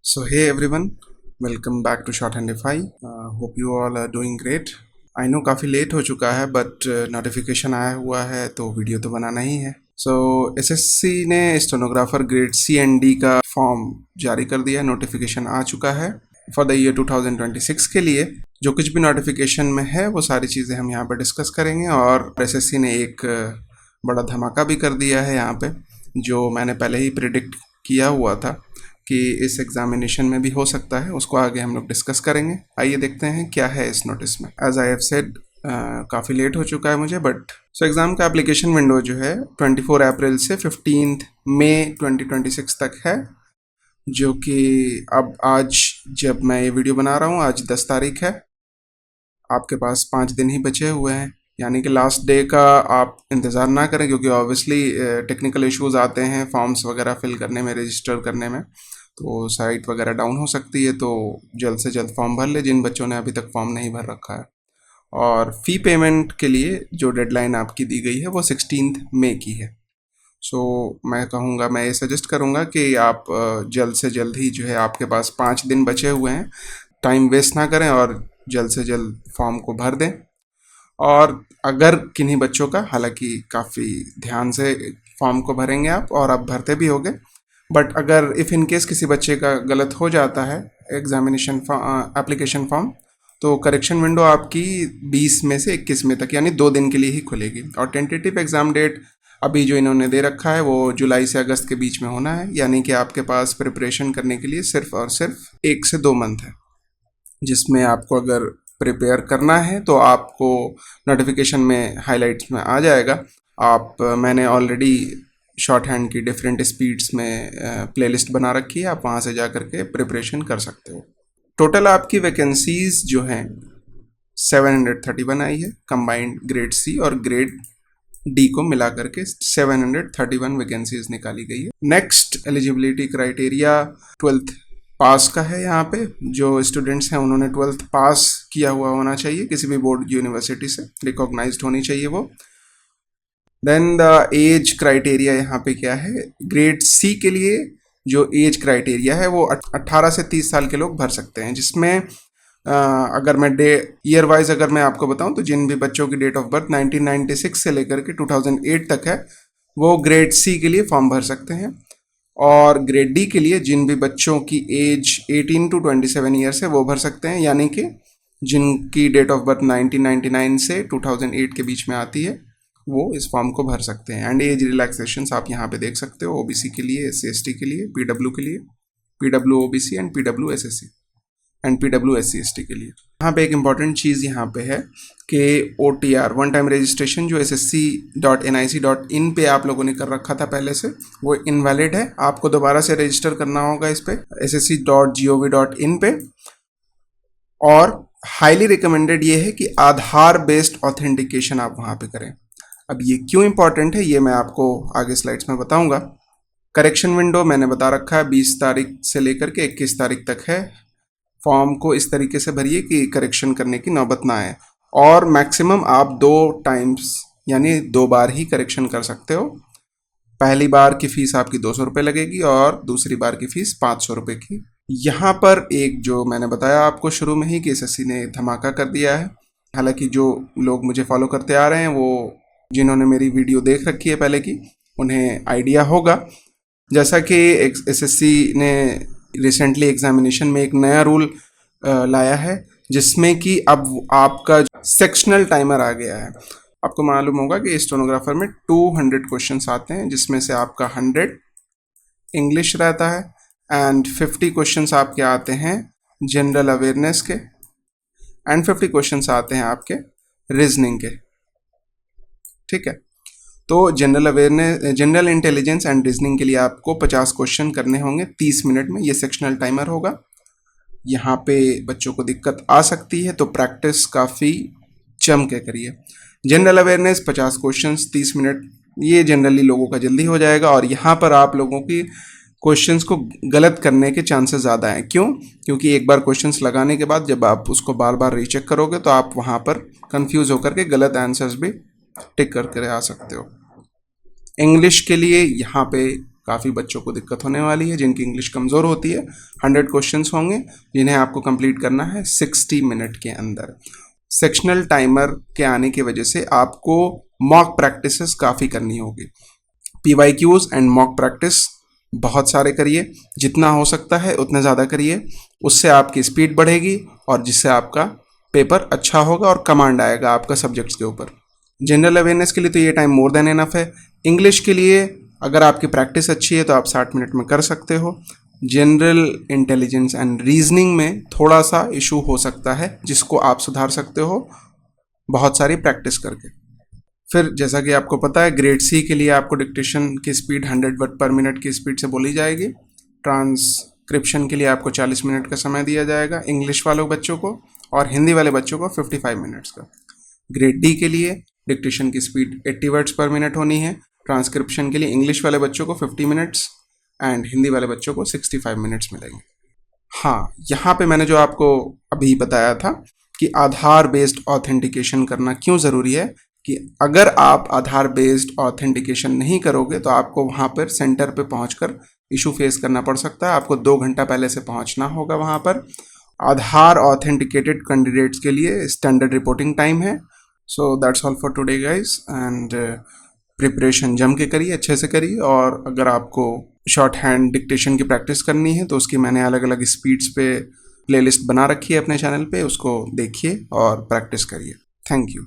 So hey everyone, welcome back to Shorthandify. Hope you all are doing great. I know काफ़ी late हो चुका है but notification आया हुआ है तो वीडियो तो बनाना ही है. सो एसएससी ने stenographer grade C and D का फॉर्म जारी कर दिया. नोटिफिकेशन आ चुका है फॉर द ईयर 2026 के लिए. जो कुछ भी नोटिफिकेशन में है वो सारी चीज़ें हम यहाँ पर डिस्कस करेंगे. और एसएससी ने एक बड़ा धमाका भी कर दिया है यहाँ पे, जो मैंने पहले ही प्रिडिक्ट किया हुआ था कि इस एग्जामिनेशन में भी हो सकता है. उसको आगे हम लोग डिस्कस करेंगे. आइए देखते हैं क्या है इस नोटिस में. एज आई हैव सेड काफ़ी लेट हो चुका है मुझे बट सो एग्ज़ाम का एप्लीकेशन विंडो जो है 24 अप्रैल से 15 मई 2026 तक है, जो कि अब आज जब मैं ये वीडियो बना रहा हूँ आज 10 तारीख है. आपके पास 5 दिन ही बचे हुए हैं, यानी कि लास्ट डे का आप इंतज़ार ना करें, क्योंकि ऑब्वियसली टेक्निकल इश्यूज़ आते हैं फॉर्म्स वगैरह फिल करने में, रजिस्टर करने में, तो साइट वगैरह डाउन हो सकती है. तो जल्द से जल्द फॉर्म भर ले जिन बच्चों ने अभी तक फॉर्म नहीं भर रखा है. और फ़ी पेमेंट के लिए जो डेडलाइन आपकी दी गई है वो 16 मई की है. सो मैं ये सजेस्ट करूँगा कि आप जल्द से जल्द ही जो है, आपके पास 5 दिन बचे हुए हैं, टाइम वेस्ट ना करें और जल्द से जल्द फॉर्म को भर दें. और अगर किन्हीं बच्चों का, हालांकि काफ़ी ध्यान से फॉर्म को भरेंगे आप और आप भरते भी होंगे, बट अगर इफ़ इन केस किसी बच्चे का गलत हो जाता है एग्जामिनेशन एप्लीकेशन फॉर्म, तो करेक्शन विंडो आपकी 20 में से 21 में तक यानी 2 दिन के लिए ही खुलेगी. और टेंटेटिव एग्ज़ाम डेट अभी जो इन्होंने दे रखा है वो जुलाई से अगस्त के बीच में होना है, यानी कि आपके पास प्रिपरेशन करने के लिए सिर्फ और सिर्फ 1 से 2 मंथ है, जिसमें आपको अगर प्रिपेयर करना है तो आपको नोटिफिकेशन में हाइलाइट्स में आ जाएगा. मैंने ऑलरेडी शॉर्ट हैंड की डिफरेंट स्पीड्स में प्लेलिस्ट बना रखी है, आप वहाँ से जा कर के प्रिपरेशन कर सकते हो. टोटल आपकी वैकेंसीज जो हैं 731 आई है. कंबाइंड ग्रेड सी और ग्रेड डी को मिला करके 731 वैकेंसीज निकाली गई है. नेक्स्ट एलिजिबिलिटी क्राइटेरिया 12th पास का है. यहाँ पे जो स्टूडेंट्स हैं उन्होंने 12th पास किया हुआ होना चाहिए, किसी भी बोर्ड यूनिवर्सिटी से रिकॉग्नाइज्ड होनी चाहिए वो. देन द एज क्राइटेरिया यहाँ पे क्या है, ग्रेड सी के लिए जो एज क्राइटेरिया है वो 18 से 30 साल के लोग भर सकते हैं, जिसमें अगर मैं ईयर वाइज अगर मैं आपको बताऊं तो जिन भी बच्चों की डेट ऑफ बर्थ 1996 से लेकर के 2008 तक है वो ग्रेड सी के लिए फॉर्म भर सकते हैं. और ग्रेड डी के लिए जिन भी बच्चों की एज 18 टू 27 ईयर्स है वो भर सकते हैं, यानी कि जिनकी डेट ऑफ बर्थ 1999 से 2008 के बीच में आती है वो इस फॉर्म को भर सकते हैं. एंड एज रिलैक्सेशंस आप यहाँ पे देख सकते हो, ओबीसी के लिए, एससी एसटी के लिए, पीडब्ल्यू के लिए, PW OBC and PW SSC and PW SC ST के लिए. यहाँ पे एक इम्पॉर्टेंट चीज़ यहाँ पे है कि OTR वन टाइम रजिस्ट्रेशन जो ssc.nic.in पे आप लोगों ने कर रखा था पहले से, वो इनवैलिड है. आपको दोबारा से रजिस्टर करना होगा इस पे ssc.gov.in पे. और हाईली रिकमेंडेड ये है कि आधार बेस्ड ऑथेंटिकेशन आप वहाँ पे करें. अब ये क्यों इंपॉर्टेंट है ये मैं आपको आगे स्लाइड्स में बताऊंगा. करेक्शन विंडो मैंने बता रखा है 20 तारीख से लेकर के 21 तारीख तक है. फॉर्म को इस तरीके से भरिए कि करेक्शन करने की नौबत ना आए. और मैक्सिमम आप 2 टाइम्स यानी 2 बार ही करेक्शन कर सकते हो. पहली बार की फ़ीस आपकी 200 रुपये लगेगी और दूसरी बार की फ़ीस 500 रुपये की. यहाँ पर एक जो मैंने बताया आपको शुरू में ही कि एसएससी ने धमाका कर दिया है. हालांकि जो लोग मुझे फॉलो करते आ रहे हैं, वो जिन्होंने मेरी वीडियो देख रखी है पहले की, उन्हें आइडिया होगा. जैसा कि एसएससी ने रिसेंटली एग्जामिनेशन में एक नया रूल लाया है, जिसमें कि अब आपका सेक्शनल टाइमर आ गया है. आपको मालूम होगा कि स्टेनोग्राफर में 200 क्वेश्चंस आते हैं, जिसमें से आपका 100 इंग्लिश रहता है एंड 50 क्वेश्चंस आपके आते हैं जनरल अवेयरनेस के एंड 50 क्वेश्चंस आते हैं आपके रीजनिंग के. ठीक है, तो general awareness, general intelligence and reasoning के लिए आपको 50 क्वेश्चन करने होंगे 30 मिनट में. ये सेक्शनल टाइमर होगा. यहाँ पे बच्चों को दिक्कत आ सकती है तो प्रैक्टिस काफ़ी जम के करिए. जनरल अवेयरनेस 50 क्वेश्चंस 30 मिनट, ये जनरली लोगों का जल्दी हो जाएगा. और यहाँ पर आप लोगों की क्वेश्चंस को गलत करने के चांसेस ज़्यादा हैं. क्यों? क्योंकि एक बार क्वेश्चंस लगाने के बाद जब आप उसको बार बार रीचेक करोगे तो आप वहाँ पर कंफ्यूज होकर के गलत आंसर्स भी टिक करके आ सकते हो. इंग्लिश के लिए यहाँ पे काफ़ी बच्चों को दिक्कत होने वाली है जिनकी इंग्लिश कमज़ोर होती है। 100 क्वेश्चंस होंगे जिन्हें आपको कंप्लीट करना है 60 मिनट के अंदर। सेक्शनल टाइमर के आने की वजह से आपको मॉक प्रैक्टिसेस काफ़ी करनी होगी। PYQs एंड मॉक प्रैक्टिस बहुत सारे करिए, जितना हो सकता है उतना ज़्यादा करिए, उससे आपकी स्पीड बढ़ेगी और जिससे आपका पेपर अच्छा होगा और कमांड आएगा आपका सब्जेक्ट्स के ऊपर। जनरल अवेयरनेस के लिए तो ये टाइम मोर देन इनफ है। इंग्लिश के लिए अगर आपकी प्रैक्टिस अच्छी है तो आप 60 मिनट में कर सकते हो। जनरल इंटेलिजेंस एंड रीजनिंग में थोड़ा सा इशू हो सकता है जिसको आप सुधार सकते हो बहुत सारी प्रैक्टिस करके। फिर जैसा कि आपको पता है ग्रेड सी के लिए आपको डिक्टेशन की स्पीड 100 वर्ड पर मिनट की स्पीड से बोली जाएगी। ट्रांसक्रिप्शन के लिए आपको 40 मिनट का समय दिया जाएगा इंग्लिश वालों बच्चों को, और हिंदी वाले बच्चों को 55 मिनट्स का। ग्रेड डी के लिए डिक्टेशन की स्पीड 80 वर्ड्स पर मिनट होनी है। ट्रांसक्रिप्शन के लिए इंग्लिश वाले बच्चों को 50 मिनट्स एंड हिंदी वाले बच्चों को 65 मिनट्स मिलेंगे। हाँ, यहाँ पे मैंने जो आपको अभी बताया था कि आधार बेस्ड ऑथेंटिकेशन करना क्यों ज़रूरी है, कि अगर आप आधार बेस्ड ऑथेंटिकेशन नहीं करोगे तो आपको वहाँ पर सेंटर पे पहुँचकर इशू फेस करना पड़ सकता है। आपको 2 घंटा पहले से पहुँचना होगा वहाँ पर। आधार ऑथेंटिकेटेड कैंडिडेट्स के लिए स्टैंडर्ड रिपोर्टिंग टाइम है। So that's all for today guys, and preparation जम के करिए, अच्छे से करिए। और अगर आपको शॉर्ट हैंड डिक्टेशन की प्रैक्टिस करनी है तो उसकी मैंने अलग अलग स्पीड्स पे प्लेलिस्ट बना रखी है अपने चैनल पे, उसको देखिए और प्रैक्टिस करिए। Thank you.